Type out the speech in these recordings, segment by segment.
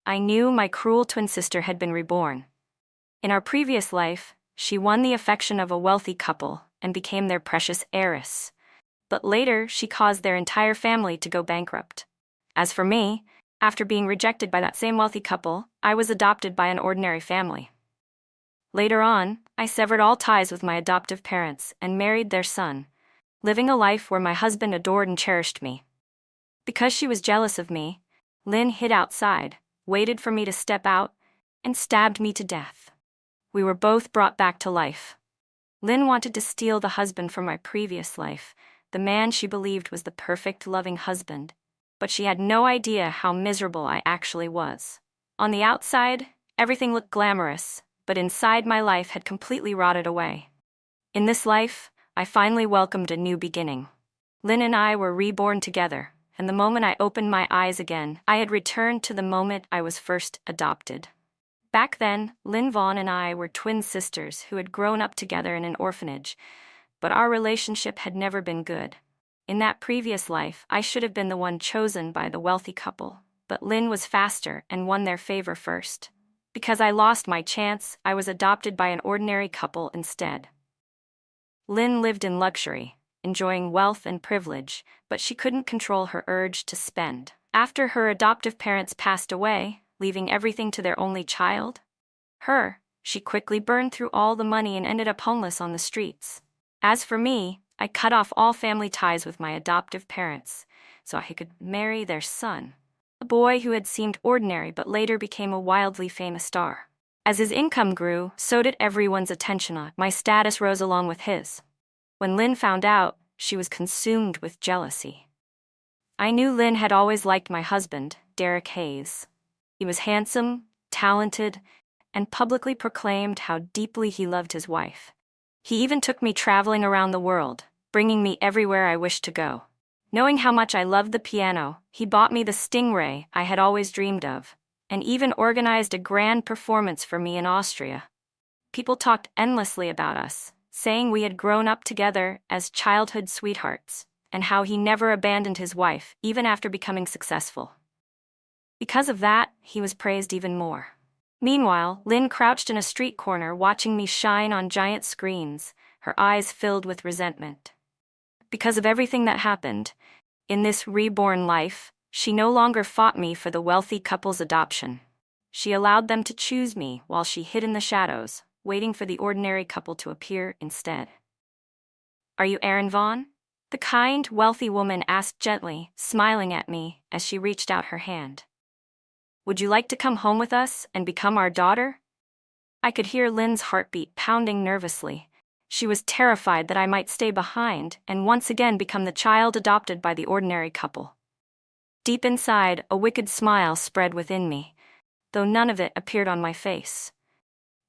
I knew my cruel twin sister had been reborn. In our previous life, she won the affection of a wealthy couple and became their precious heiress. But later, she caused their entire family to go bankrupt. As for me, after being rejected by that same wealthy couple, I was adopted by an ordinary family. Later on, I severed all ties with my adoptive parents and married their son, living a life where my husband adored and cherished me. Because she was jealous of me, Lynn hid outside, waited for me to step out, and stabbed me to death. We were both brought back to life. Lynn wanted to steal the husband from my previous life, the man she believed was the perfect, loving husband, but she had no idea how miserable I actually was. On the outside, everything looked glamorous, but inside my life had completely rotted away. In this life, I finally welcomed a new beginning. Lynn and I were reborn together, and the moment I opened my eyes again, I had returned to the moment I was first adopted. Back then, Lynn Vaughn and I were twin sisters who had grown up together in an orphanage, but our relationship had never been good. In that previous life, I should have been the one chosen by the wealthy couple, but Lynn was faster and won their favor first. Because I lost my chance, I was adopted by an ordinary couple instead. Lynn lived in luxury, enjoying wealth and privilege, but she couldn't control her urge to spend. After her adoptive parents passed away, leaving everything to their only child, she quickly burned through all the money and ended up homeless on the streets. As for me, I cut off all family ties with my adoptive parents, so I could marry their son, a boy who had seemed ordinary but later became a wildly famous star. As his income grew, so did everyone's attention on my status rose along with his. When Lynn found out, she was consumed with jealousy. I knew Lynn had always liked my husband, Derek Hayes. He was handsome, talented, and publicly proclaimed how deeply he loved his wife. He even took me traveling around the world, bringing me everywhere I wished to go. Knowing how much I loved the piano, he bought me the Stingray I had always dreamed of, and even organized a grand performance for me in Austria. People talked endlessly about us, saying we had grown up together as childhood sweethearts, and how he never abandoned his wife, even after becoming successful. Because of that, he was praised even more. Meanwhile, Lynn crouched in a street corner watching me shine on giant screens, her eyes filled with resentment. Because of everything that happened, in this reborn life, she no longer fought me for the wealthy couple's adoption. She allowed them to choose me while she hid in the shadows, waiting for the ordinary couple to appear instead. "Are you Erin Vaughn?" the kind, wealthy woman asked gently, smiling at me as she reached out her hand. "Would you like to come home with us and become our daughter?" I could hear Lynn's heartbeat pounding nervously. She was terrified that I might stay behind and once again become the child adopted by the ordinary couple. Deep inside, a wicked smile spread within me, though none of it appeared on my face.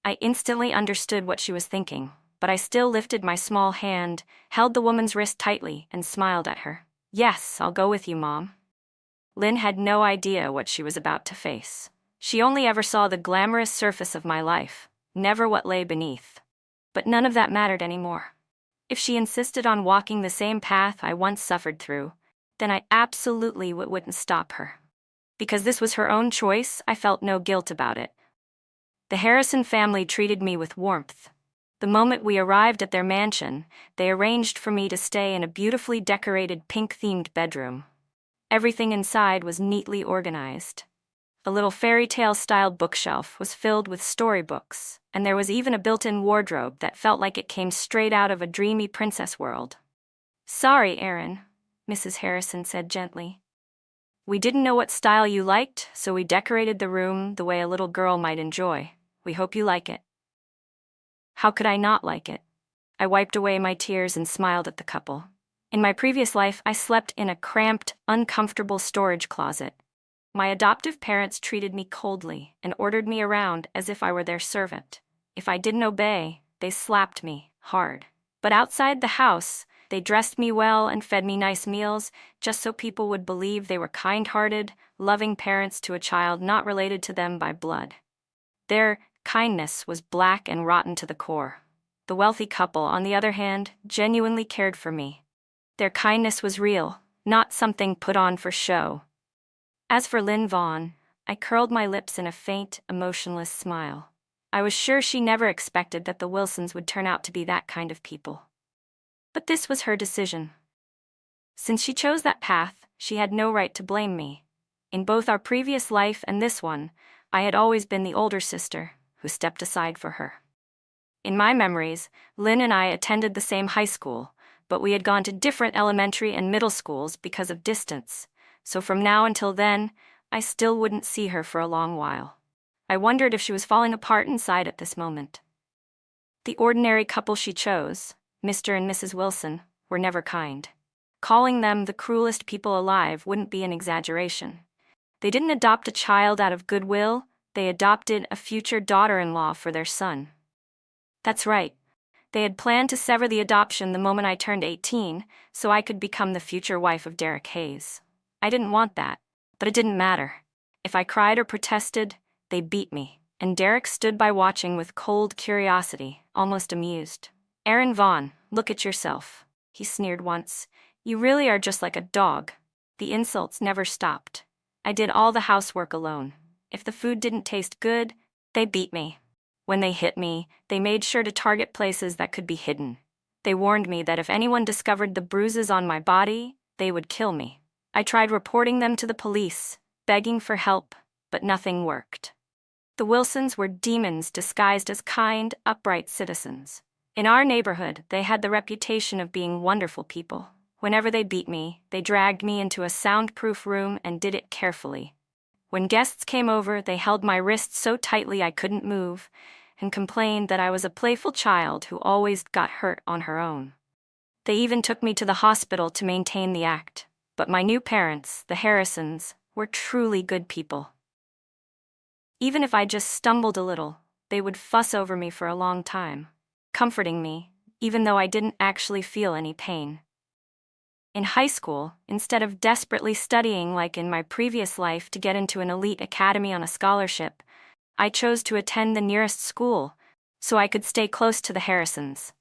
I instantly understood what she was thinking, but I still lifted my small hand, held the woman's wrist tightly, and smiled at her. "Yes, I'll go with you, Mom." Lynn had no idea what she was about to face. She only ever saw the glamorous surface of my life, never what lay beneath. But none of that mattered anymore. If she insisted on walking the same path I once suffered through, then I absolutely wouldn't stop her. Because this was her own choice, I felt no guilt about it. The Harrison family treated me with warmth. The moment we arrived at their mansion, they arranged for me to stay in a beautifully decorated pink-themed bedroom. Everything inside was neatly organized. A little fairy tale-styled bookshelf was filled with storybooks, and there was even a built-in wardrobe that felt like it came straight out of a dreamy princess world. "Sorry, Erin," Mrs. Harrison said gently. "We didn't know what style you liked, so we decorated the room the way a little girl might enjoy. We hope you like it." How could I not like it? I wiped away my tears and smiled at the couple. In my previous life, I slept in a cramped, uncomfortable storage closet. My adoptive parents treated me coldly and ordered me around as if I were their servant. If I didn't obey, they slapped me hard. But outside the house, they dressed me well and fed me nice meals, just so people would believe they were kind-hearted, loving parents to a child not related to them by blood. Their kindness was black and rotten to the core. The wealthy couple, on the other hand, genuinely cared for me. Their kindness was real, not something put on for show. As for Lynn Vaughn, I curled my lips in a faint, emotionless smile. I was sure she never expected that the Wilsons would turn out to be that kind of people. But this was her decision. Since she chose that path, she had no right to blame me. In both our previous life and this one, I had always been the older sister who stepped aside for her. In my memories, Lynn and I attended the same high school, but we had gone to different elementary and middle schools because of distance, so from now until then, I still wouldn't see her for a long while. I wondered if she was falling apart inside at this moment. The ordinary couple she chose, Mr. and Mrs. Wilson, were never kind. Calling them the cruelest people alive wouldn't be an exaggeration. They didn't adopt a child out of goodwill, they adopted a future daughter-in-law for their son. That's right. They had planned to sever the adoption the moment I turned 18, so I could become the future wife of Derek Hayes. I didn't want that, but it didn't matter. If I cried or protested, they beat me, and Derek stood by watching with cold curiosity, almost amused. "Aaron Vaughn, look at yourself," he sneered once. "You really are just like a dog." The insults never stopped. I did all the housework alone. If the food didn't taste good, they beat me. When they hit me, they made sure to target places that could be hidden. They warned me that if anyone discovered the bruises on my body, they would kill me. I tried reporting them to the police, begging for help, but nothing worked. The Wilsons were demons disguised as kind, upright citizens. In our neighborhood, they had the reputation of being wonderful people. Whenever they beat me, they dragged me into a soundproof room and did it carefully. When guests came over, they held my wrists so tightly I couldn't move, and complained that I was a playful child who always got hurt on her own. They even took me to the hospital to maintain the act. But my new parents, the Harrisons, were truly good people. Even if I just stumbled a little, they would fuss over me for a long time, comforting me, even though I didn't actually feel any pain. In high school, instead of desperately studying like in my previous life to get into an elite academy on a scholarship, I chose to attend the nearest school so I could stay close to the Harrisons.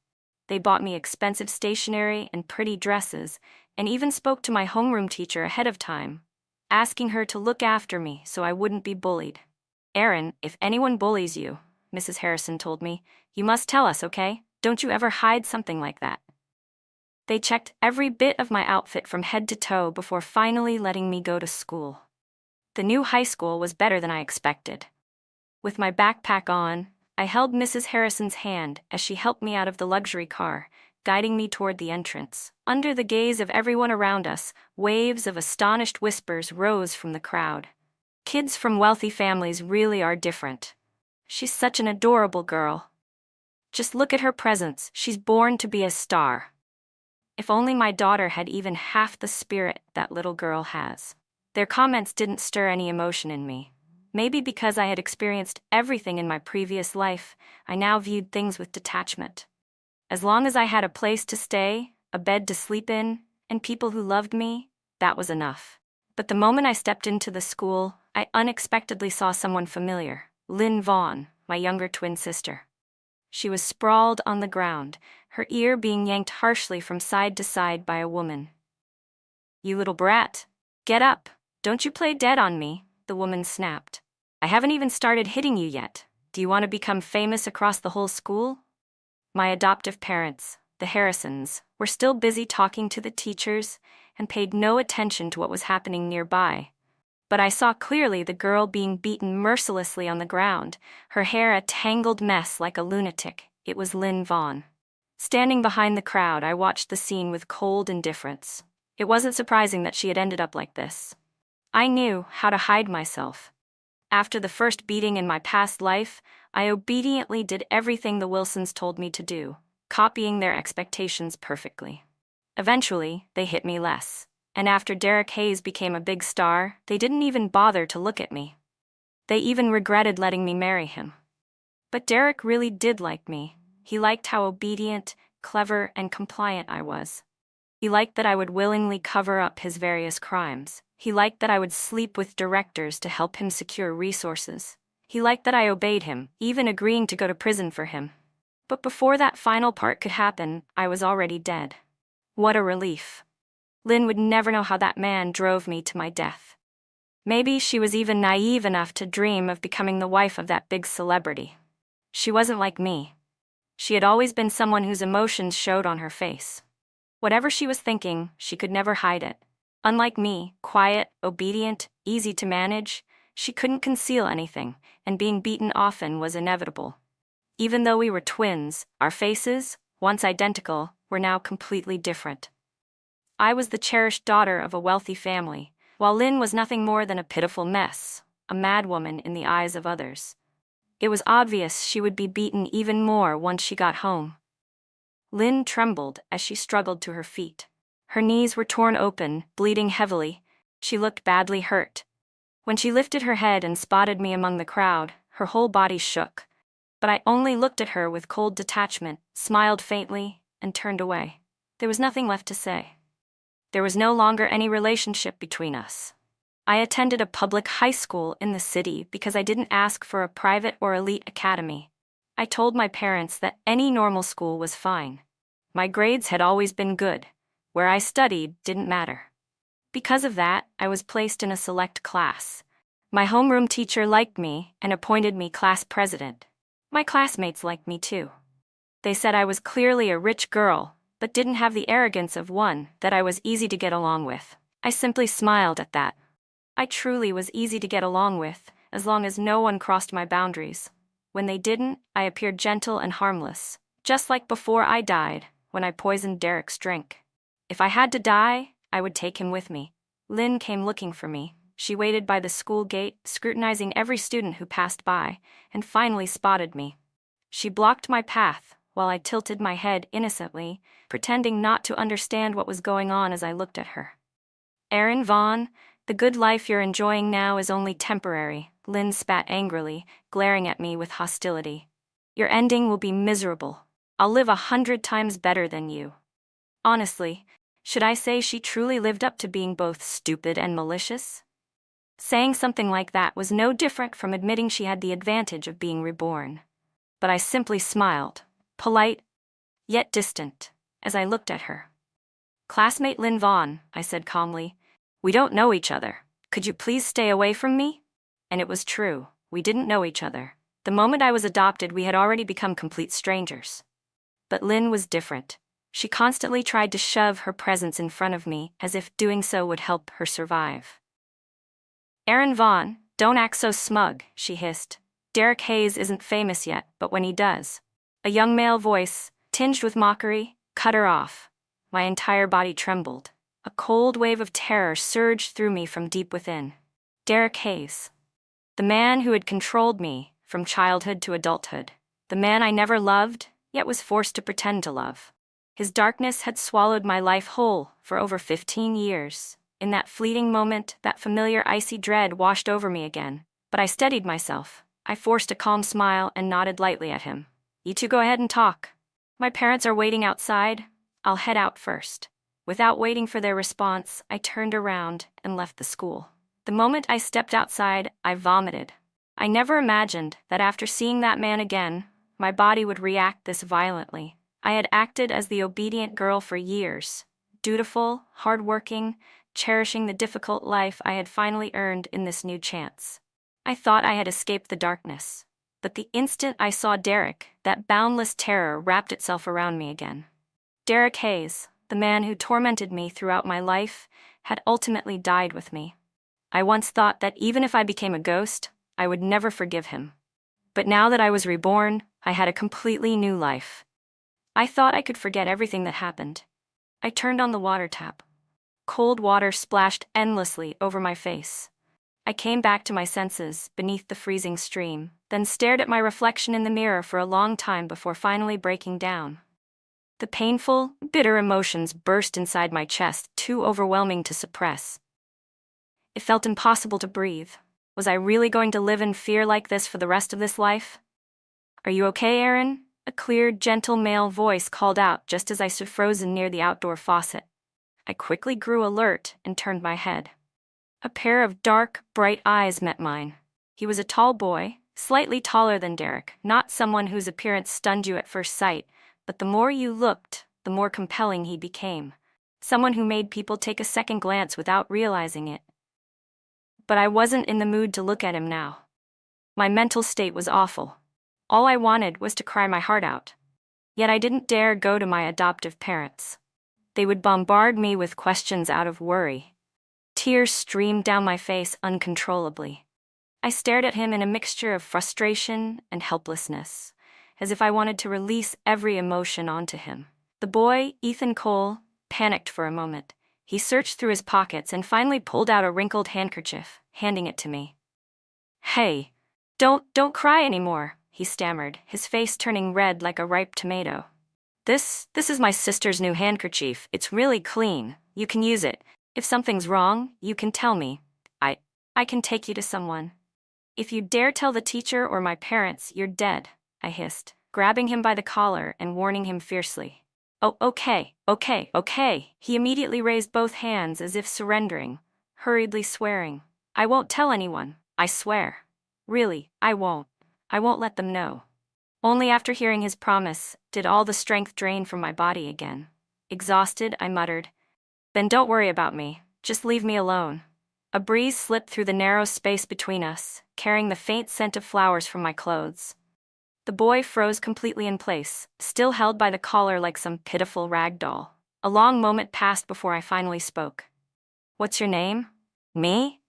They bought me expensive stationery and pretty dresses, and even spoke to my homeroom teacher ahead of time, asking her to look after me so I wouldn't be bullied. "Aaron, if anyone bullies you," Mrs. Harrison told me, "you must tell us, okay? Don't you ever hide something like that." They checked every bit of my outfit from head to toe before finally letting me go to school. The new high school was better than I expected. With my backpack on, I held Mrs. Harrison's hand as she helped me out of the luxury car, guiding me toward the entrance. Under the gaze of everyone around us, waves of astonished whispers rose from the crowd. "Kids from wealthy families really are different. She's such an adorable girl. Just look at her presence, she's born to be a star. If only my daughter had even half the spirit that little girl has." Their comments didn't stir any emotion in me. Maybe because I had experienced everything in my previous life, I now viewed things with detachment. As long as I had a place to stay, a bed to sleep in, and people who loved me, that was enough. But the moment I stepped into the school, I unexpectedly saw someone familiar, Lynn Vaughn, my younger twin sister. She was sprawled on the ground, her ear being yanked harshly from side to side by a woman. "You little brat. Get up. Don't you play dead on me," the woman snapped. "I haven't even started hitting you yet. Do you want to become famous across the whole school?" My adoptive parents, the Harrisons, were still busy talking to the teachers and paid no attention to what was happening nearby. But I saw clearly the girl being beaten mercilessly on the ground, her hair a tangled mess like a lunatic. It was Lynn Vaughn. Standing behind the crowd, I watched the scene with cold indifference. It wasn't surprising that she had ended up like this. I knew how to hide myself. After the first beating in my past life, I obediently did everything the Wilsons told me to do, copying their expectations perfectly. Eventually, they hit me less. And after Derek Hayes became a big star, they didn't even bother to look at me. They even regretted letting me marry him. But Derek really did like me. He liked how obedient, clever, and compliant I was. He liked that I would willingly cover up his various crimes. He liked that I would sleep with directors to help him secure resources. He liked that I obeyed him, even agreeing to go to prison for him. But before that final part could happen, I was already dead. What a relief. Lynn would never know how that man drove me to my death. Maybe she was even naive enough to dream of becoming the wife of that big celebrity. She wasn't like me. She had always been someone whose emotions showed on her face. Whatever she was thinking, she could never hide it. Unlike me, quiet, obedient, easy to manage, she couldn't conceal anything, and being beaten often was inevitable. Even though we were twins, our faces, once identical, were now completely different. I was the cherished daughter of a wealthy family, while Lynn was nothing more than a pitiful mess, a madwoman in the eyes of others. It was obvious she would be beaten even more once she got home. Lynn trembled as she struggled to her feet. Her knees were torn open, bleeding heavily. She looked badly hurt. When she lifted her head and spotted me among the crowd, her whole body shook. But I only looked at her with cold detachment, smiled faintly, and turned away. There was nothing left to say. There was no longer any relationship between us. I attended a public high school in the city because I didn't ask for a private or elite academy. I told my parents that any normal school was fine. My grades had always been good. Where I studied didn't matter. Because of that, I was placed in a select class. My homeroom teacher liked me and appointed me class president. My classmates liked me too. They said I was clearly a rich girl, but didn't have the arrogance of one, that I was easy to get along with. I simply smiled at that. I truly was easy to get along with, as long as no one crossed my boundaries. When they didn't, I appeared gentle and harmless, just like before I died, when I poisoned Derek's drink. If I had to die, I would take him with me. Lynn came looking for me. She waited by the school gate, scrutinizing every student who passed by, and finally spotted me. She blocked my path, while I tilted my head innocently, pretending not to understand what was going on as I looked at her. "Aaron Vaughn, the good life you're enjoying now is only temporary," Lynn spat angrily, glaring at me with hostility. "Your ending will be miserable. I'll live 100 times better than you." Honestly, should I say she truly lived up to being both stupid and malicious? Saying something like that was no different from admitting she had the advantage of being reborn. But I simply smiled, polite, yet distant, as I looked at her. "Classmate Lynn Vaughn," I said calmly, "we don't know each other. Could you please stay away from me?" And it was true, we didn't know each other. The moment I was adopted, we had already become complete strangers. But Lynn was different. She constantly tried to shove her presence in front of me, as if doing so would help her survive. "Aaron Vaughn, don't act so smug," she hissed. "Derek Hayes isn't famous yet, but when he does..." A young male voice, tinged with mockery, cut her off. My entire body trembled. A cold wave of terror surged through me from deep within. Derek Hayes. The man who had controlled me, from childhood to adulthood. The man I never loved, yet was forced to pretend to love. His darkness had swallowed my life whole for over 15 years. In that fleeting moment, that familiar icy dread washed over me again. But I steadied myself. I forced a calm smile and nodded lightly at him. "You two go ahead and talk. My parents are waiting outside. I'll head out first." Without waiting for their response, I turned around and left the school. The moment I stepped outside, I vomited. I never imagined that after seeing that man again, my body would react this violently. I had acted as the obedient girl for years, dutiful, hardworking, cherishing the difficult life I had finally earned in this new chance. I thought I had escaped the darkness. But the instant I saw Derek, that boundless terror wrapped itself around me again. Derek Hayes, the man who tormented me throughout my life, had ultimately died with me. I once thought that even if I became a ghost, I would never forgive him. But now that I was reborn, I had a completely new life. I thought I could forget everything that happened. I turned on the water tap. Cold water splashed endlessly over my face. I came back to my senses beneath the freezing stream, then stared at my reflection in the mirror for a long time before finally breaking down. The painful, bitter emotions burst inside my chest, too overwhelming to suppress. It felt impossible to breathe. Was I really going to live in fear like this for the rest of this life? "Are you okay, Aaron?" A clear, gentle male voice called out just as I stood frozen near the outdoor faucet. I quickly grew alert and turned my head. A pair of dark, bright eyes met mine. He was a tall boy, slightly taller than Derek, not someone whose appearance stunned you at first sight, but the more you looked, the more compelling he became. Someone who made people take a second glance without realizing it. But I wasn't in the mood to look at him now. My mental state was awful. All I wanted was to cry my heart out. Yet I didn't dare go to my adoptive parents. They would bombard me with questions out of worry. Tears streamed down my face uncontrollably. I stared at him in a mixture of frustration and helplessness, as if I wanted to release every emotion onto him. The boy, Ethan Cole, panicked for a moment. He searched through his pockets and finally pulled out a wrinkled handkerchief, handing it to me. "Hey, don't cry anymore," he stammered, his face turning red like a ripe tomato. This is my sister's new handkerchief. It's really clean. You can use it. If something's wrong, you can tell me. I can take you to someone. If you dare tell the teacher or my parents, you're dead," I hissed, grabbing him by the collar and warning him fiercely. "Oh, okay. He immediately raised both hands as if surrendering, hurriedly swearing. "I won't tell anyone, I swear. Really, I won't. I won't let them know." Only after hearing his promise did all the strength drain from my body again. Exhausted, I muttered, "Then don't worry about me. Just leave me alone." A breeze slipped through the narrow space between us, carrying the faint scent of flowers from my clothes. The boy froze completely in place, still held by the collar like some pitiful rag doll. A long moment passed before I finally spoke. "What's your name?" "Me?"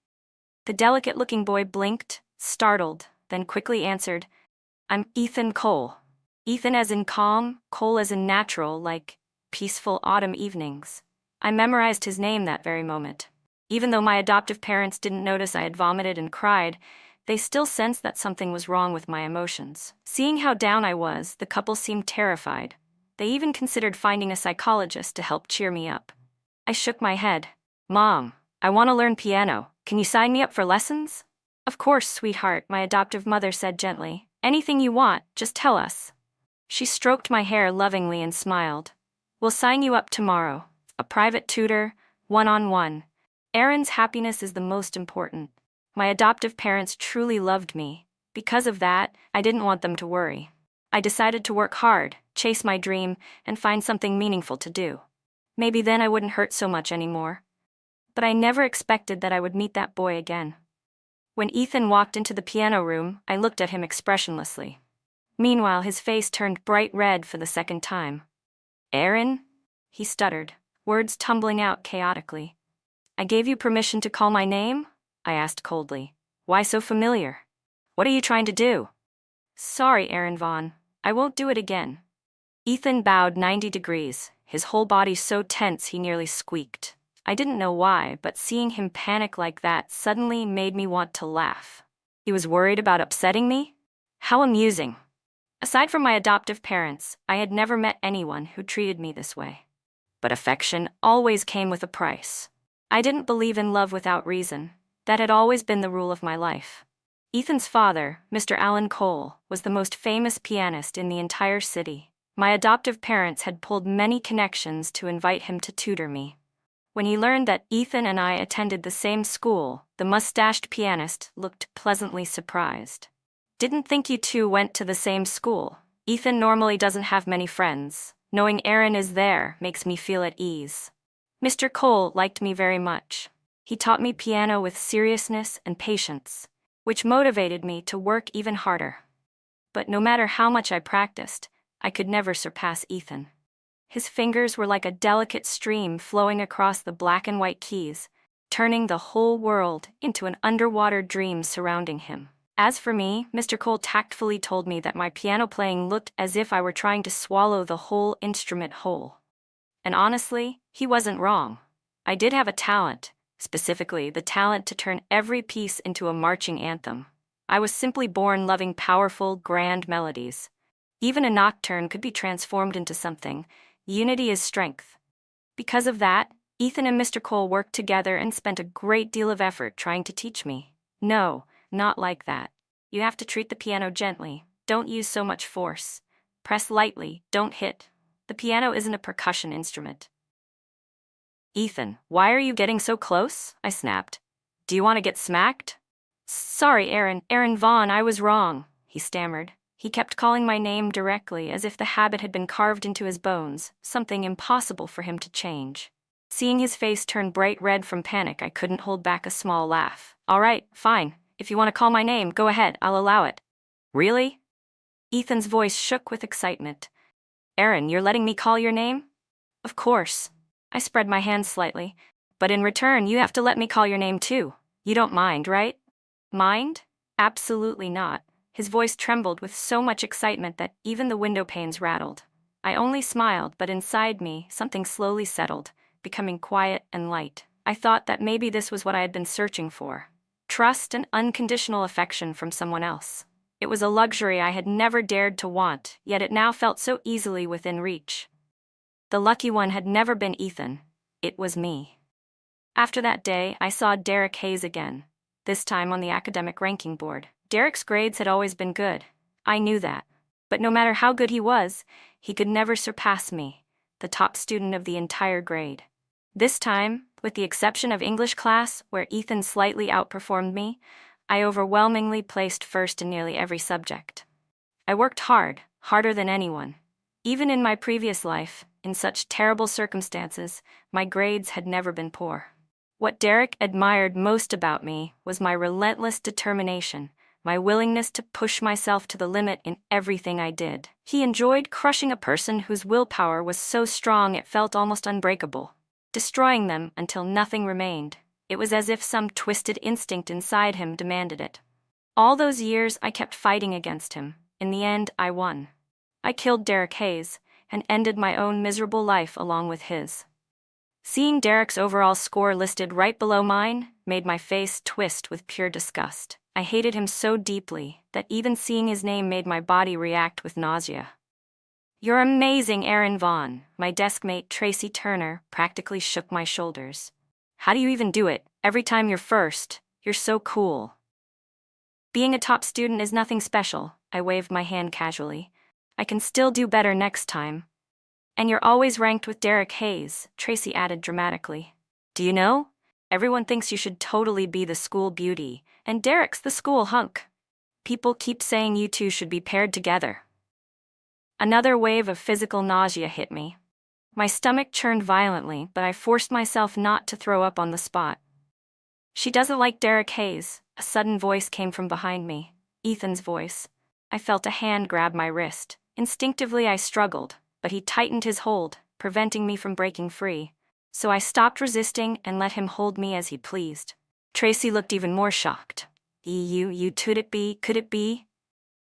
The delicate-looking boy blinked, startled, then quickly answered, "I'm Ethan Cole." Ethan as in calm, Cole as in natural, like peaceful autumn evenings. I memorized his name that very moment. Even though my adoptive parents didn't notice I had vomited and cried, they still sensed that something was wrong with my emotions. Seeing how down I was, the couple seemed terrified. They even considered finding a psychologist to help cheer me up. I shook my head. "Mom, I want to learn piano. Can you sign me up for lessons?" "Of course, sweetheart," my adoptive mother said gently. "Anything you want, just tell us." She stroked my hair lovingly and smiled. "We'll sign you up tomorrow. A private tutor, one-on-one. Aaron's happiness is the most important. My adoptive parents truly loved me. Because of that, I didn't want them to worry. I decided to work hard, chase my dream, and find something meaningful to do. Maybe then I wouldn't hurt so much anymore. But I never expected that I would meet that boy again. When Ethan walked into the piano room, I looked at him expressionlessly. Meanwhile, his face turned bright red for the second time. "Aaron?" he stuttered, words tumbling out chaotically. "I gave you permission to call my name?" I asked coldly. "Why so familiar? What are you trying to do?" "Sorry, Aaron Vaughn. I won't do it again." Ethan bowed 90 degrees, his whole body so tense he nearly squeaked. I didn't know why, but seeing him panic like that suddenly made me want to laugh. He was worried about upsetting me? How amusing. Aside from my adoptive parents, I had never met anyone who treated me this way. But affection always came with a price. I didn't believe in love without reason. That had always been the rule of my life. Ethan's father, Mr. Alan Cole, was the most famous pianist in the entire city. My adoptive parents had pulled many connections to invite him to tutor me. When he learned that Ethan and I attended the same school, the mustached pianist looked pleasantly surprised. "Didn't think you two went to the same school. Ethan normally doesn't have many friends. Knowing Aaron is there makes me feel at ease." Mr. Cole liked me very much. He taught me piano with seriousness and patience, which motivated me to work even harder. But no matter how much I practiced, I could never surpass Ethan. His fingers were like a delicate stream flowing across the black and white keys, turning the whole world into an underwater dream surrounding him. As for me, Mr. Cole tactfully told me that my piano playing looked as if I were trying to swallow the whole instrument whole. And honestly, he wasn't wrong. I did have a talent, specifically the talent to turn every piece into a marching anthem. I was simply born loving powerful, grand melodies. Even a nocturne could be transformed into something. Unity is strength. Because of that, Ethan and Mr. Cole worked together and spent a great deal of effort trying to teach me. No, not like that. You have to treat the piano gently. Don't use so much force. Press lightly, don't hit. The piano isn't a percussion instrument. "Ethan, why are you getting so close?" I snapped. "Do you want to get smacked?" "Sorry, Aaron Vaughn, I was wrong," he stammered. He kept calling my name directly as if the habit had been carved into his bones, something impossible for him to change. Seeing his face turn bright red from panic, I couldn't hold back a small laugh. All right, fine. If you want to call my name, go ahead, I'll allow it. Really? Ethan's voice shook with excitement. Aaron, you're letting me call your name? Of course. I spread my hands slightly. But in return, you have to let me call your name too. You don't mind, right? Mind? Absolutely not. His voice trembled with so much excitement that even the window panes rattled. I only smiled, but inside me, something slowly settled, becoming quiet and light. I thought that maybe this was what I had been searching for. Trust and unconditional affection from someone else. It was a luxury I had never dared to want, yet it now felt so easily within reach. The lucky one had never been Ethan. It was me. After that day, I saw Derek Hayes again, this time on the academic ranking board. Derek's grades had always been good. I knew that. But no matter how good he was, he could never surpass me, the top student of the entire grade. This time, with the exception of English class, where Ethan slightly outperformed me, I overwhelmingly placed first in nearly every subject. I worked hard, harder than anyone. Even in my previous life, in such terrible circumstances, my grades had never been poor. What Derek admired most about me was my relentless determination, my willingness to push myself to the limit in everything I did. He enjoyed crushing a person whose willpower was so strong it felt almost unbreakable, destroying them until nothing remained. It was as if some twisted instinct inside him demanded it. All those years I kept fighting against him. In the end, I won. I killed Derek Hayes and ended my own miserable life along with his. Seeing Derek's overall score listed right below mine made my face twist with pure disgust. I hated him so deeply that even seeing his name made my body react with nausea. You're amazing, Aaron Vaughn. My deskmate, Tracy Turner, practically shook my shoulders. How do you even do it? Every time you're first, you're so cool. Being a top student is nothing special, I waved my hand casually. I can still do better next time. And you're always ranked with Derek Hayes, Tracy added dramatically. Do you know? Everyone thinks you should totally be the school beauty, and Derek's the school hunk. People keep saying you two should be paired together. Another wave of physical nausea hit me. My stomach churned violently, but I forced myself not to throw up on the spot. She doesn't like Derek Hayes, a sudden voice came from behind me. Ethan's voice. I felt a hand grab my wrist. Instinctively I struggled, but he tightened his hold, preventing me from breaking free. So I stopped resisting and let him hold me as he pleased. Tracy looked even more shocked. You could it be?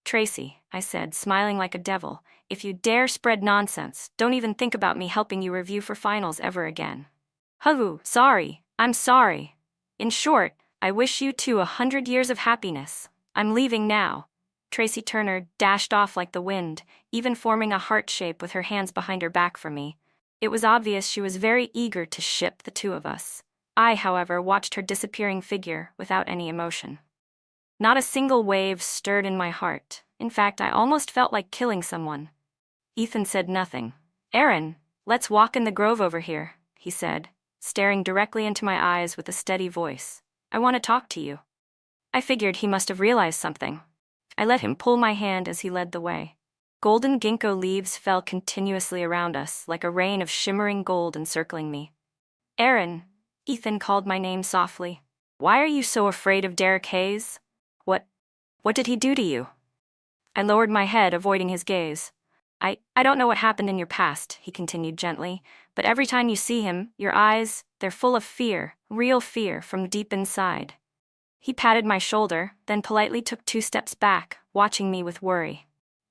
Tracy, I said, smiling like a devil, if you dare spread nonsense, don't even think about me helping you review for finals ever again. Sorry, I'm sorry. In short, I wish you two 100 years of happiness. I'm leaving now. Tracy Turner dashed off like the wind, even forming a heart shape with her hands behind her back for me. It was obvious she was very eager to ship the two of us. I, however, watched her disappearing figure without any emotion. Not a single wave stirred in my heart. In fact, I almost felt like killing someone. Ethan said nothing. Aaron, let's walk in the grove over here, he said, staring directly into my eyes with a steady voice. I want to talk to you. I figured he must have realized something. I let him pull my hand as he led the way. Golden ginkgo leaves fell continuously around us, like a rain of shimmering gold encircling me. Aaron, Ethan called my name softly. Why are you so afraid of Derek Hayes? What did he do to you? I lowered my head, avoiding his gaze. I don't know what happened in your past, he continued gently, but every time you see him, your eyes, they're full of fear, real fear from deep inside. He patted my shoulder, then politely took 2 steps back, watching me with worry.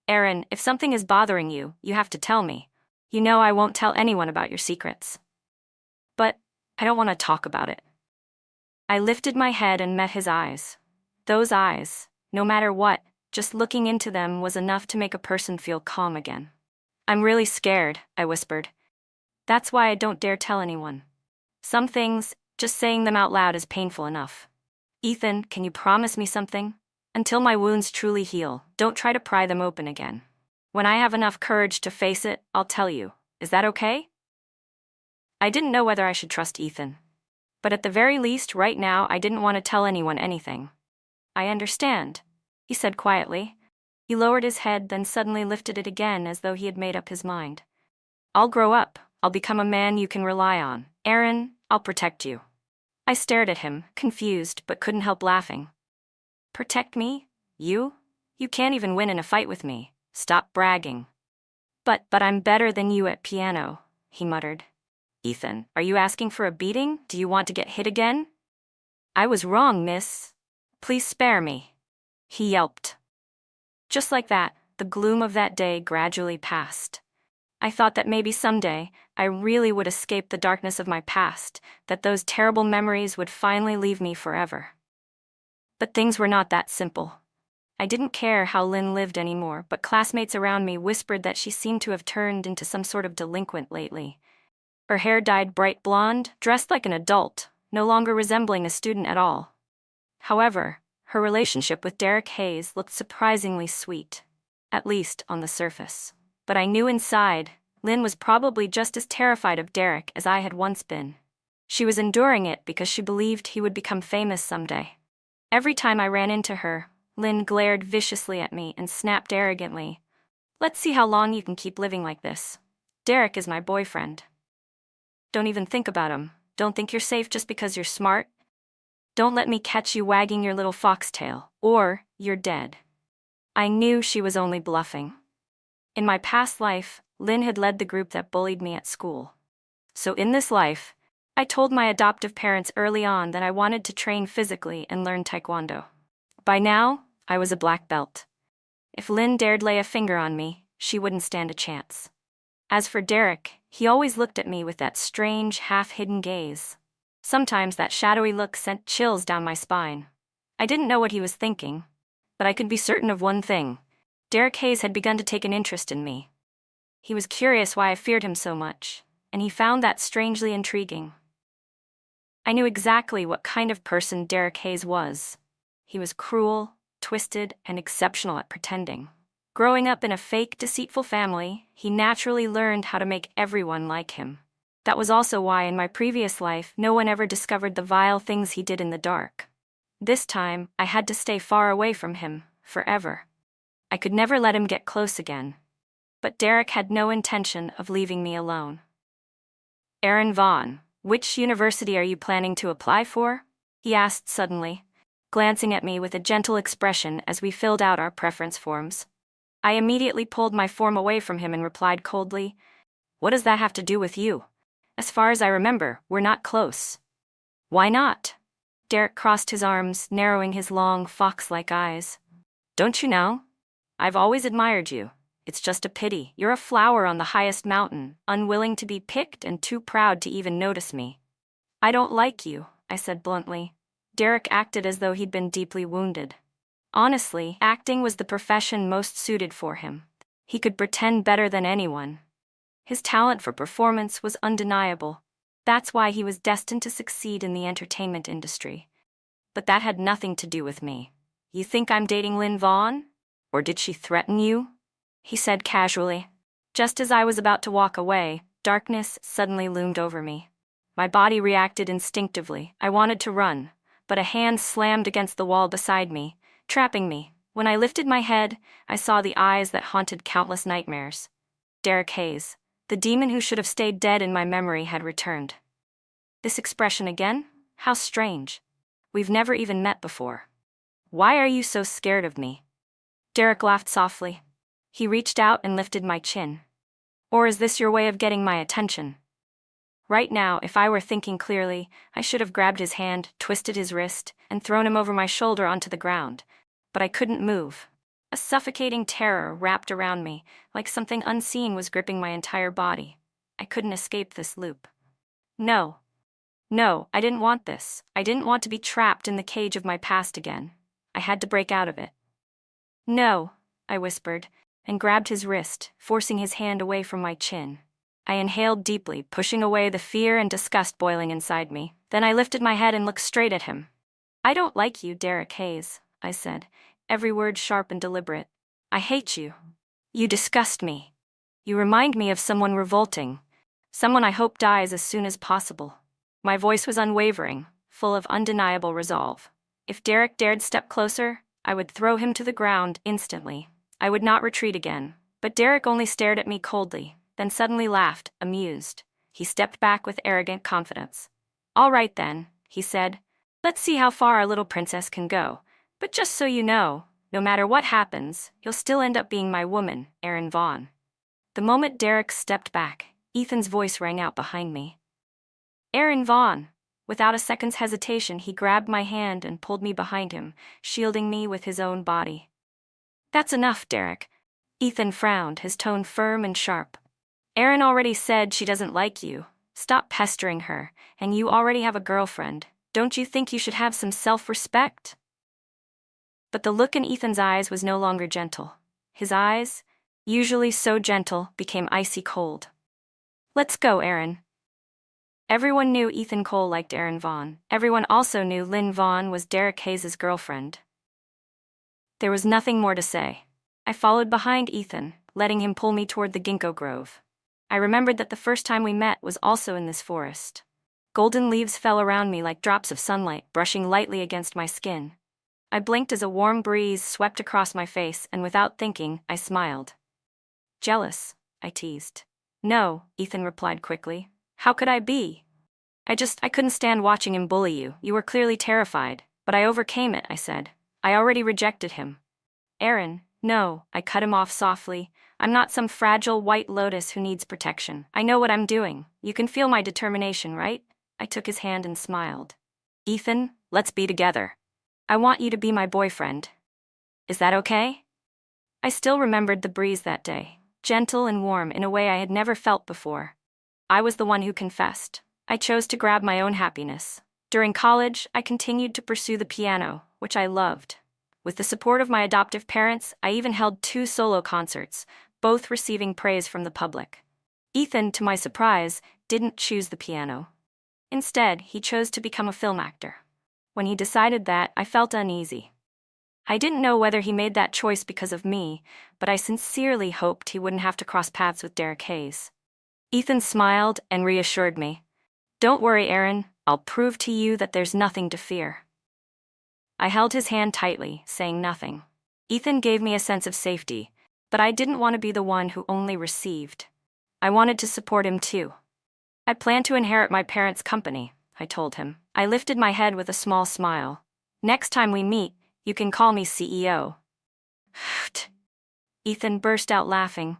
Aaron, if something is bothering you, you have to tell me. You know I won't tell anyone about your secrets. But I don't want to talk about it. I lifted my head and met his eyes. Those eyes, no matter what, just looking into them was enough to make a person feel calm again. I'm really scared, I whispered. That's why I don't dare tell anyone. Some things, just saying them out loud is painful enough. Ethan, can you promise me something? Until my wounds truly heal, don't try to pry them open again. When I have enough courage to face it, I'll tell you. Is that okay? I didn't know whether I should trust Ethan. But at the very least, right now, I didn't want to tell anyone anything. I understand, he said quietly. He lowered his head, then suddenly lifted it again as though he had made up his mind. I'll grow up. I'll become a man you can rely on. Aaron, I'll protect you. I stared at him, confused, but couldn't help laughing. Protect me? You? You can't even win in a fight with me. Stop bragging. But I'm better than you at piano, he muttered. Ethan, are you asking for a beating? Do you want to get hit again? I was wrong, miss. Please spare me, he yelped. Just like that, the gloom of that day gradually passed. I thought that maybe someday I really would escape the darkness of my past, that those terrible memories would finally leave me forever. But things were not that simple. I didn't care how Lynn lived anymore, but classmates around me whispered that she seemed to have turned into some sort of delinquent lately. Her hair dyed bright blonde, dressed like an adult, no longer resembling a student at all. However, her relationship with Derek Hayes looked surprisingly sweet, at least on the surface. But I knew inside, Lynn was probably just as terrified of Derek as I had once been. She was enduring it because she believed he would become famous someday. Every time I ran into her, Lynn glared viciously at me and snapped arrogantly, "Let's see how long you can keep living like this. Derek is my boyfriend. Don't even think about him. Don't think you're safe just because you're smart. Don't let me catch you wagging your little foxtail, or you're dead." I knew she was only bluffing. In my past life, Lynn had led the group that bullied me at school. So in this life, I told my adoptive parents early on that I wanted to train physically and learn taekwondo. By now, I was a black belt. If Lynn dared lay a finger on me, she wouldn't stand a chance. As for Derek, he always looked at me with that strange, half-hidden gaze. Sometimes that shadowy look sent chills down my spine. I didn't know what he was thinking, but I could be certain of one thing. Derek Hayes had begun to take an interest in me. He was curious why I feared him so much, and he found that strangely intriguing. I knew exactly what kind of person Derek Hayes was. He was cruel, twisted, and exceptional at pretending. Growing up in a fake, deceitful family, he naturally learned how to make everyone like him. That was also why in my previous life no one ever discovered the vile things he did in the dark. This time, I had to stay far away from him, forever. I could never let him get close again. But Derek had no intention of leaving me alone. "Aaron Vaughn, which university are you planning to apply for?" he asked suddenly, glancing at me with a gentle expression as we filled out our preference forms. I immediately pulled my form away from him and replied coldly, "What does that have to do with you? As far as I remember, we're not close." "Why not?" Derek crossed his arms, narrowing his long, fox-like eyes. "Don't you know? I've always admired you. It's just a pity. You're a flower on the highest mountain, unwilling to be picked and too proud to even notice me." "I don't like you," I said bluntly. Derek acted as though he'd been deeply wounded. Honestly, acting was the profession most suited for him. He could pretend better than anyone. His talent for performance was undeniable. That's why he was destined to succeed in the entertainment industry. But that had nothing to do with me. "You think I'm dating Lynn Vaughn? Or did she threaten you?" he said casually. Just as I was about to walk away, darkness suddenly loomed over me. My body reacted instinctively. I wanted to run, but a hand slammed against the wall beside me, trapping me. When I lifted my head, I saw the eyes that haunted countless nightmares. Derek Hayes, the demon who should have stayed dead in my memory, had returned. This expression again? How strange. We've never even met before. "Why are you so scared of me?" Derek laughed softly. He reached out and lifted my chin. "Or is this your way of getting my attention?" Right now, if I were thinking clearly, I should have grabbed his hand, twisted his wrist, and thrown him over my shoulder onto the ground. But I couldn't move. A suffocating terror wrapped around me, like something unseen was gripping my entire body. I couldn't escape this loop. No, I didn't want this. I didn't want to be trapped in the cage of my past again. I had to break out of it. "No," I whispered, and grabbed his wrist, forcing his hand away from my chin. I inhaled deeply, pushing away the fear and disgust boiling inside me. Then I lifted my head and looked straight at him. "I don't like you, Derek Hayes," I said, every word sharp and deliberate. "I hate you. You disgust me. You remind me of someone revolting, someone I hope dies as soon as possible." My voice was unwavering, full of undeniable resolve. If Derek dared step closer, I would throw him to the ground instantly. I would not retreat again, but Derek only stared at me coldly, then suddenly laughed, amused. He stepped back with arrogant confidence. "All right then," he said. "Let's see how far our little princess can go. But just so you know, no matter what happens, you'll still end up being my woman, Erin Vaughn." The moment Derek stepped back, Ethan's voice rang out behind me. "Erin Vaughn." Without a second's hesitation, he grabbed my hand and pulled me behind him, shielding me with his own body. "That's enough, Derek." Ethan frowned, his tone firm and sharp. "Erin already said she doesn't like you. Stop pestering her, and you already have a girlfriend. Don't you think you should have some self-respect?" But the look in Ethan's eyes was no longer gentle. His eyes, usually so gentle, became icy cold. "Let's go, Erin." Everyone knew Ethan Cole liked Erin Vaughn. Everyone also knew Lynn Vaughn was Derek Hayes' girlfriend. There was nothing more to say. I followed behind Ethan, letting him pull me toward the ginkgo grove. I remembered that the first time we met was also in this forest. Golden leaves fell around me like drops of sunlight, brushing lightly against my skin. I blinked as a warm breeze swept across my face, and without thinking, I smiled. "Jealous?" I teased. "No," Ethan replied quickly. "How could I be? I couldn't stand watching him bully you. You were clearly terrified, but I overcame it," I said. "I already rejected him." "Erin, no," I cut him off softly. "I'm not some fragile white lotus who needs protection. I know what I'm doing. You can feel my determination, right?" I took his hand and smiled. "Ethan, let's be together. I want you to be my boyfriend. Is that okay?" I still remembered the breeze that day, gentle and warm in a way I had never felt before. I was the one who confessed. I chose to grab my own happiness. During college, I continued to pursue the piano, which I loved. With the support of my adoptive parents, I even held 2 solo concerts, both receiving praise from the public. Ethan, to my surprise, didn't choose the piano. Instead, he chose to become a film actor. When he decided that, I felt uneasy. I didn't know whether he made that choice because of me, but I sincerely hoped he wouldn't have to cross paths with Derek Hayes. Ethan smiled and reassured me. "Don't worry, Erin. I'll prove to you that there's nothing to fear." I held his hand tightly, saying nothing. Ethan gave me a sense of safety, but I didn't want to be the one who only received. I wanted to support him too. "I plan to inherit my parents' company," I told him. I lifted my head with a small smile. "Next time we meet, you can call me CEO." Ethan burst out laughing.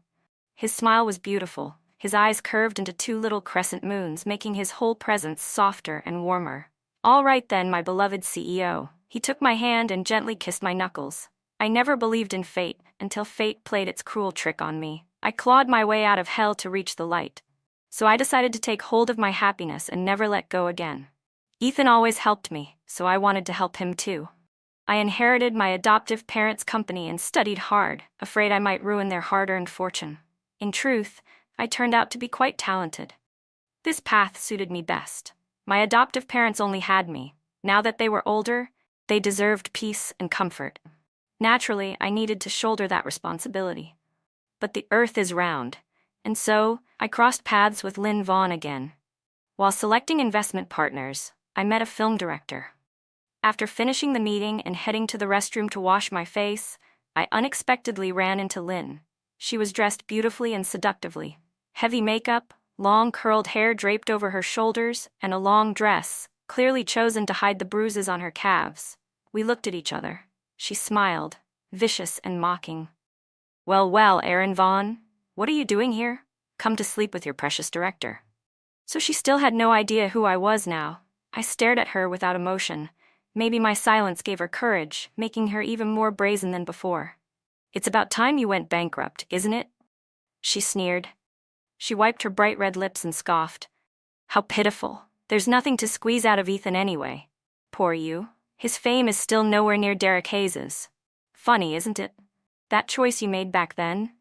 His smile was beautiful. His eyes curved into 2 little crescent moons, making his whole presence softer and warmer. "All right then, my beloved CEO." He took my hand and gently kissed my knuckles. I never believed in fate, until fate played its cruel trick on me. I clawed my way out of hell to reach the light. So I decided to take hold of my happiness and never let go again. Ethan always helped me, so I wanted to help him too. I inherited my adoptive parents' company and studied hard, afraid I might ruin their hard-earned fortune. In truth, I turned out to be quite talented. This path suited me best. My adoptive parents only had me. Now that they were older, they deserved peace and comfort. Naturally, I needed to shoulder that responsibility. But the earth is round, and so I crossed paths with Lynn Vaughn again. While selecting investment partners, I met a film director. After finishing the meeting and heading to the restroom to wash my face, I unexpectedly ran into Lynn. She was dressed beautifully and seductively. Heavy makeup, long curled hair draped over her shoulders, and a long dress, clearly chosen to hide the bruises on her calves. We looked at each other. She smiled, vicious and mocking. Well, Erin Vaughn, what are you doing here? Come to sleep with your precious director." So she still had no idea who I was now. I stared at her without emotion. Maybe my silence gave her courage, making her even more brazen than before. "It's about time you went bankrupt, isn't it?" she sneered. She wiped her bright red lips and scoffed. "How pitiful. There's nothing to squeeze out of Ethan anyway. Poor you. His fame is still nowhere near Derek Hayes's. Funny, isn't it? That choice you made back then?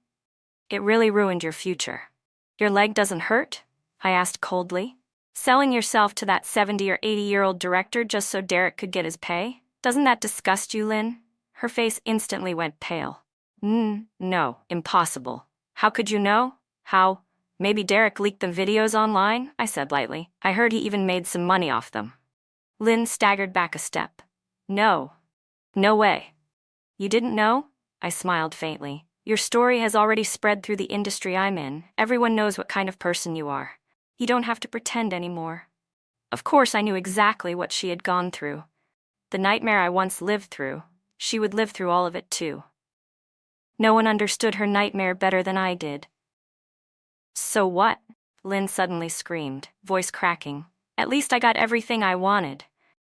It really ruined your future." "Your leg doesn't hurt?" I asked coldly. "Selling yourself to that 70 or 80-year-old director just so Derek could get his pay? Doesn't that disgust you, Lynn?" Her face instantly went pale. No, impossible. How could you know?" "How? Maybe Derek leaked the videos online," I said lightly. "I heard he even made some money off them." Lynn staggered back a step. No way. "You didn't know?" I smiled faintly. "Your story has already spread through the industry I'm in. Everyone knows what kind of person you are. You don't have to pretend anymore. Of course, I knew exactly what she had gone through. The nightmare I once lived through, she would live through all of it too. No one understood her nightmare better than I did. So what? Lynn suddenly screamed, voice cracking. At least I got everything I wanted.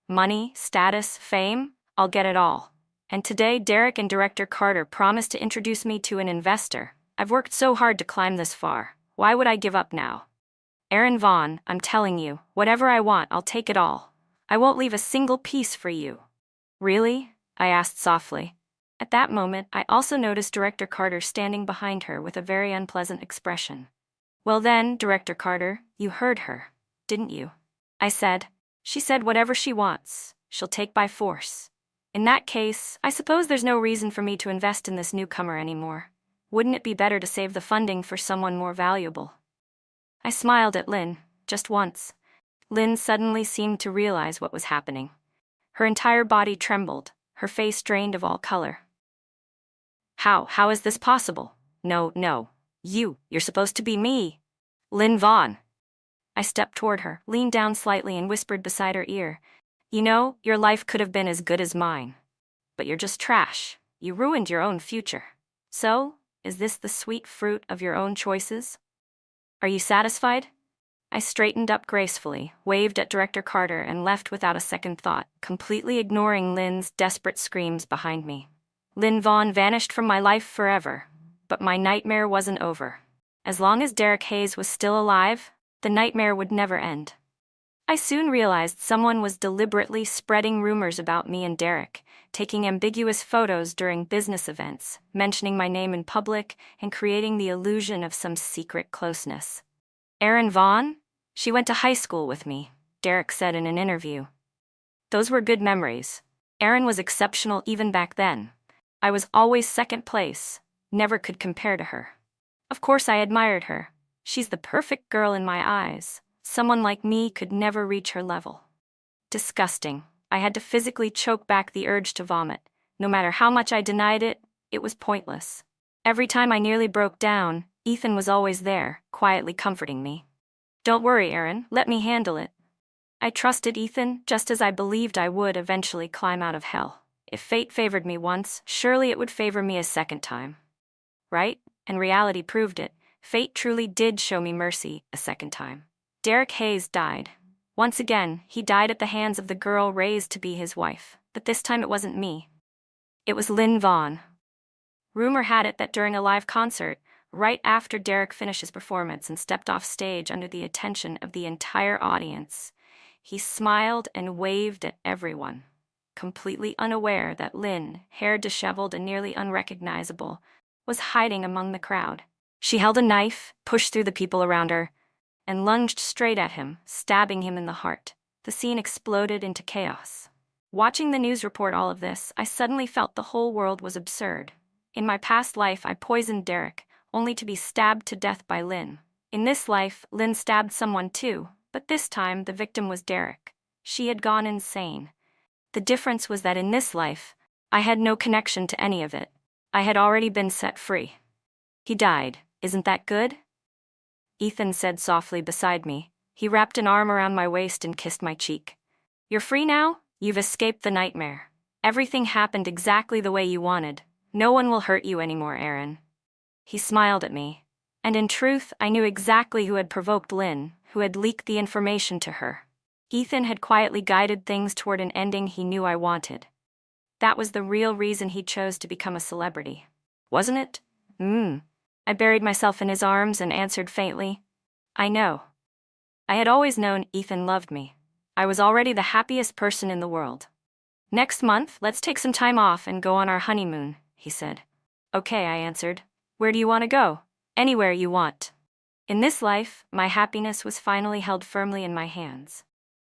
Money, status, fame, I'll get it all. And today Derek and Director Carter promised to introduce me to an investor. I've worked so hard to climb this far. Why would I give up now? Aaron Vaughn, I'm telling you, whatever I want, I'll take it all. I won't leave a single piece for you. Really? I asked softly. At that moment, I also noticed Director Carter standing behind her with a very unpleasant expression. Well then, Director Carter, you heard her, didn't you? I said. She said whatever she wants, she'll take by force. In that case, I suppose there's no reason for me to invest in this newcomer anymore. Wouldn't it be better to save the funding for someone more valuable? I smiled at Lynn, just once. Lynn suddenly seemed to realize what was happening. Her entire body trembled, her face drained of all color. How is this possible? No. You're supposed to be me. Lynn Vaughn. I stepped toward her, leaned down slightly and whispered beside her ear, You know, your life could have been as good as mine. But you're just trash. You ruined your own future. So, is this the sweet fruit of your own choices? Are you satisfied? I straightened up gracefully, waved at Director Carter, and left without a second thought, completely ignoring Lynn's desperate screams behind me. Lynn Vaughn vanished from my life forever, but my nightmare wasn't over. As long as Derek Hayes was still alive, the nightmare would never end. I soon realized someone was deliberately spreading rumors about me and Derek, taking ambiguous photos during business events, mentioning my name in public, and creating the illusion of some secret closeness. Aaron Vaughn? She went to high school with me, Derek said in an interview. Those were good memories. Aaron was exceptional even back then. I was always second place, never could compare to her. Of course I admired her. She's the perfect girl in my eyes. Someone like me could never reach her level. Disgusting. I had to physically choke back the urge to vomit. No matter how much I denied it, it was pointless. Every time I nearly broke down, Ethan was always there, quietly comforting me. Don't worry, Aaron, let me handle it. I trusted Ethan just as I believed I would eventually climb out of hell. If fate favored me once, surely it would favor me a second time. Right? And reality proved it. Fate truly did show me mercy a second time. Derek Hayes died. Once again, he died at the hands of the girl raised to be his wife, but this time it wasn't me. It was Lynn Vaughn. Rumor had it that during a live concert, right after Derek finished his performance and stepped off stage under the attention of the entire audience, he smiled and waved at everyone, completely unaware that Lynn, hair disheveled and nearly unrecognizable, was hiding among the crowd. She held a knife, pushed through the people around her, and lunged straight at him, stabbing him in the heart. The scene exploded into chaos. Watching the news report all of this, I suddenly felt the whole world was absurd. In my past life, I poisoned Derek, only to be stabbed to death by Lynn. In this life, Lynn stabbed someone too, but this time the victim was Derek. She had gone insane. The difference was that in this life, I had no connection to any of it. I had already been set free. He died. Isn't that good? Ethan said softly beside me. He wrapped an arm around my waist and kissed my cheek. You're free now? You've escaped the nightmare. Everything happened exactly the way you wanted. No one will hurt you anymore, Aaron. He smiled at me. And in truth, I knew exactly who had provoked Lynn, who had leaked the information to her. Ethan had quietly guided things toward an ending he knew I wanted. That was the real reason he chose to become a celebrity. Wasn't it? I buried myself in his arms and answered faintly, I know. I had always known Ethan loved me. I was already the happiest person in the world. Next month, let's take some time off and go on our honeymoon, he said. Okay, I answered. Where do you want to go? Anywhere you want. In this life, my happiness was finally held firmly in my hands.